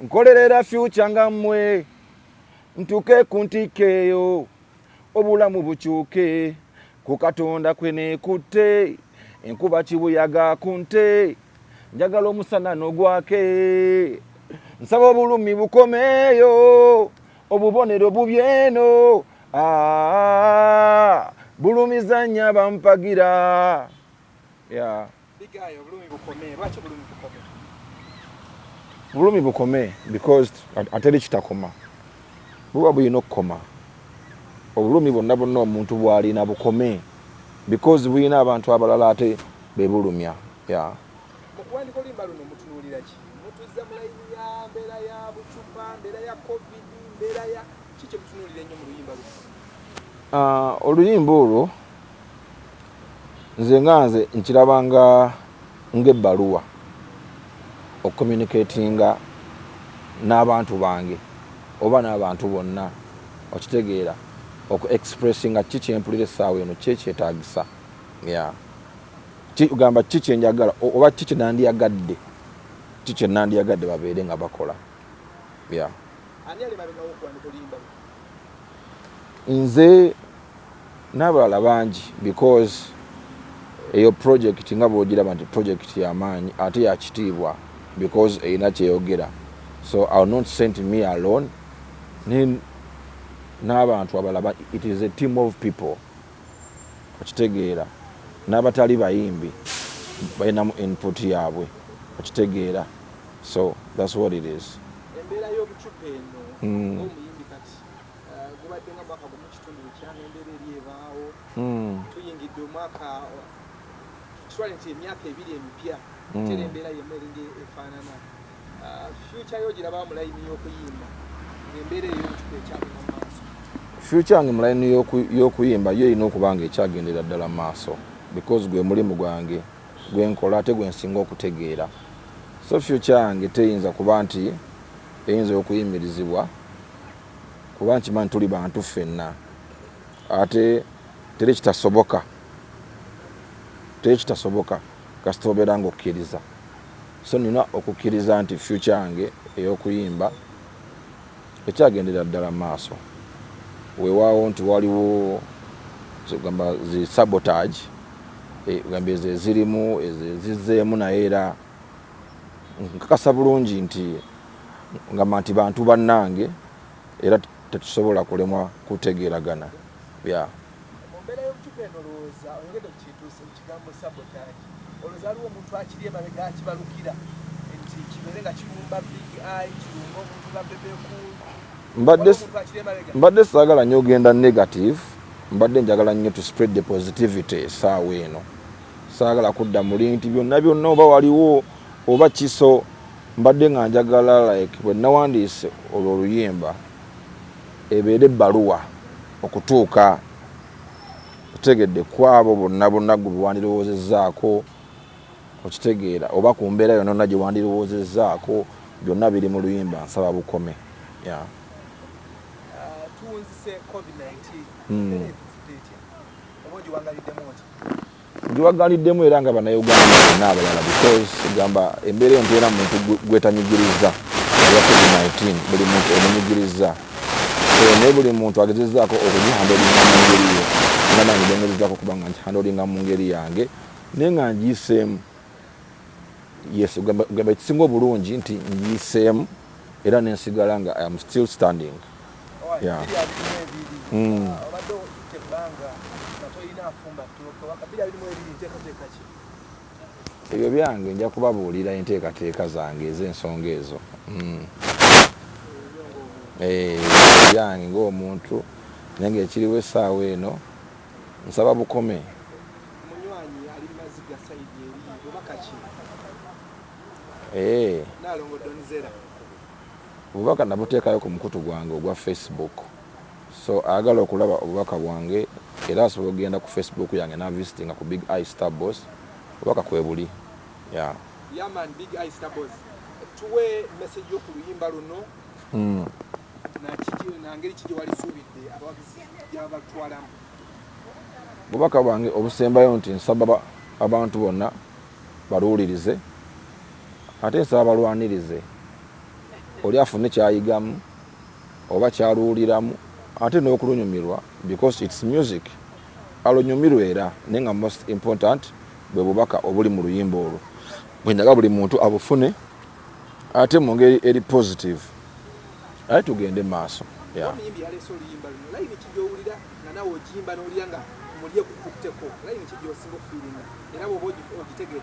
nkolerera future nga mmwe ntuke ku ntikeeyo obulamu bukyuke ku Katonda kwe neekutte enkuba kibuyaga ku nte njagala omusana n'ogwake nsaba obulumi bukomeeyo obubonero bubyeno bulumiza nnyo abampagira. Bigayo bulumi bukome. Lwaki bulumi bukome? Bulumi bukome because ateri kitakoma buba bulina okukoma. Obulumi bonna bonna omuntu bw'alina bukome because bulina abantu abalala ate bebulumya. Okuwandika oluyimba luno mutunuulira ki? Mutuzza mu layini ya mbeera ya bucupa, mbeera ya covid, mbeera ya kiki mutunuulira ennyo mu luyimba luno? Oluyimba olwo nze nkirabanga ng'ebbaluwa okucommunicatinga n'abantu bange oba n'abantu bonna okitegeera oku-expressinga kiki kyempulira essaawa eno kyekyetaagisa ugamba kiki kyenjagala oba kiki kyenandiyagadde babeere nga bakola. Ani ali mabegawo okuwandika oluyimba luno? Nze n'abalala bangi because eyo project nga bw'ogiraba nti project y'amaanyi ate yakitiibwa because erina kyeyogera. So I will not send me alone. N'abantu abalaba it is a team of people okitegeera n'abatali bayimbi balinamu input yaabwe okitegeera. So that's what it is. Embeera y'obucupa eno omuyimbi kati gubadde nga mwaka gumu kitundu kyanga embeera eri ebaawo tuyingidde omwaka kitwale nti emyaka ebiri emipya tera embeera yemu eringa efaanana. Future y'ogiraba mu layini y'okuyimba ng'embeera ey'obucupa ekyagenda mu maaso? Future yange mu layini y'okuyimba yo erina okuba nga ekyagendera ddala mu maaso because gwe mulimu gwange gwenkola ate gwensinga okutegeera. So future yange teyinza kuba nti eyinza okuyimirizibwa kuba nkimanyi tuli bantu ffenna ate teri kitasoboka kasita obeera nga okkiriza. So nina okukkiriza nti future yange ey'okuyimba ekyagendera ddala mu maaso weewaawo nti waliwo gamba zi sabotage gamba ezo ezirimu ezo ezizzeemu naye era nkakasa bulungi nti ngamba nti bantu bannange era tetusobola kulemwa kutegeeragana. Mu mbeera y'obucupa eno olowooza oyongedde kukituusa ekigambo sabotage olowooza aliwo omuntu akiri emabega akibalukira nti kibeere nga kirumba big eye kirumba omuntu nga bebeku mbadde saagala nnyo ogenda negative mbadde njagala nnyo to spread the positivity essaawa eno saagala kudda muli nti byonna byonna oba waliwo oba kiso mbadde nga njagala like bwe nawandiise olwo oluyimba ebeere ebbaluwa okutuuka otegedde kwabo bonna bonna gwe biwandirowoozezzaako okitegeera oba ku mbeera yonna gye wandirowoozezzaako byonna biri mu luyimba nsaba bukome. Tuwunzise covid-19 oba ogiwangaliddemu oti? Ngiwagaliddemu era nga bannayuganda bonna abalala because gamba embeera eyo nteera muntu gwetanyigiriza eya covid-19 buli muntu omunyigiriza naye buli muntu agezezzaako okugihandolinga mu ngeri ye nga nange bengezezzaako okuba nga ngihandolinga mu ngeri yange naye nga ngiyiseemu yes gamba ekisinga obulungi nti ngiyiseemu era nensigala nga I am still standing. Ebyo byange nja kubabuulira enteekateeka zange ez'ensonga ezo. Byange ng'omuntu naye ng'ekiriwo essaawa eno nsaba bukome. Munywanyi ali maziga sayidi eri bubaka ki? Naalongodde Zella. Obubaka nabuteekayo ku mukutu gwange ogwa Facebook. So ayagala okulaba obubaka bwange era asobola okugenda ku Facebook yange navisitinga ku Big Eye Star Boss obubaka kwebuli. Man, Big Eye Star Boss. Tuwe message yo ku luyimba luno. Nangeri kiki wali suubidde abawagizi gy'abatwalamu? Bubaka bwange obusembayo nti nsaba abantu bonna baluwulirize ate nsaba balwanirize oli afune kyayigamu oba kyaluwuliramu ate n'okulunyumirwa because its music alunyumirwa era naye nga most important bwe bubaka obuli mu luyimba olwo bwe njaga buli muntu abufune ate mu ngeri eri positive aye tugende maaso. Omuyimbi yaleese oluyimba luno layini kijowulira nga nawe ogiyimba n'olya nga mulye kukutteko layini kijosinga okufiiringa era bw'oba ogitegedde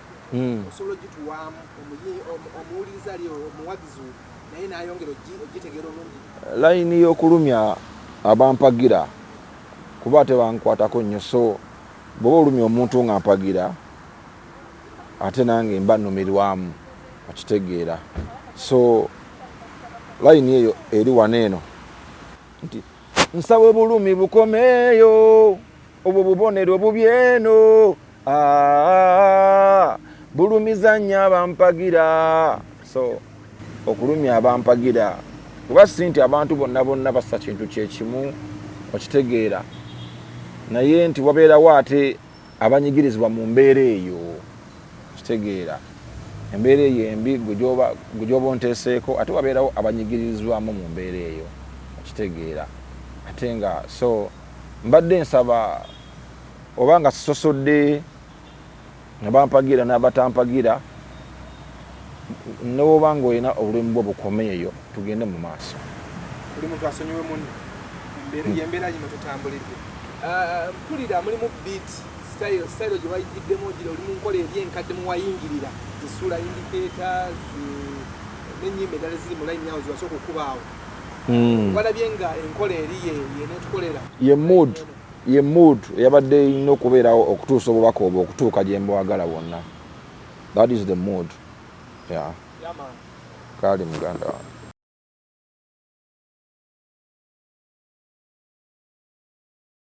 osobola ogituwaamu omuwuliriza ali omuwagizi naye n'ayongera ogitegeera olungi. Layini y'okulumya abampagira kuba tebankwatako nnyo so bw'oba olumya omuntu nga mpagira ate nange mba nnumirwamu okitegeera so layini eyo eri waneeno nti nsaba obulumi bukomeeyo obwo bubonero bubyeno bulumiza nnyo abampagira so okulumya abampagira kuba si nti abantu bonna bassa kintu kyekimu okitegeera naye nti wabeerawo ate abanyigirizibwa mu mbeera eyo okitegeera embeera eyo embi gwe gyoba onteeseeko ate wabeerawo abanyigirizibwamu mu mbeera eyo okitegeera ate nga so mbadde nsaba oba nga sisosodde abampagira n'abatampagira n'oba ng'olina obulumi bwo bukomeeyo tugende mu maaso. Buli muntu asonyiwe munne embeera gino tutambulidde. Mpulira mulimu beat style gye wayigiddemu gira oli mu nkola eri enkadde mu wayingirira zisula indicators n'ennyimba endala ziri mu layini awo zibasooka okukubaawo. Walabye nga enkola eri yeneetukolera ye mood eyabadde erina okubeerawo okutuusa obubaka obwo okutuuka gye mbwagala bwonna. That is the mood. Yeah. Yeah, man. Kali muganda wange.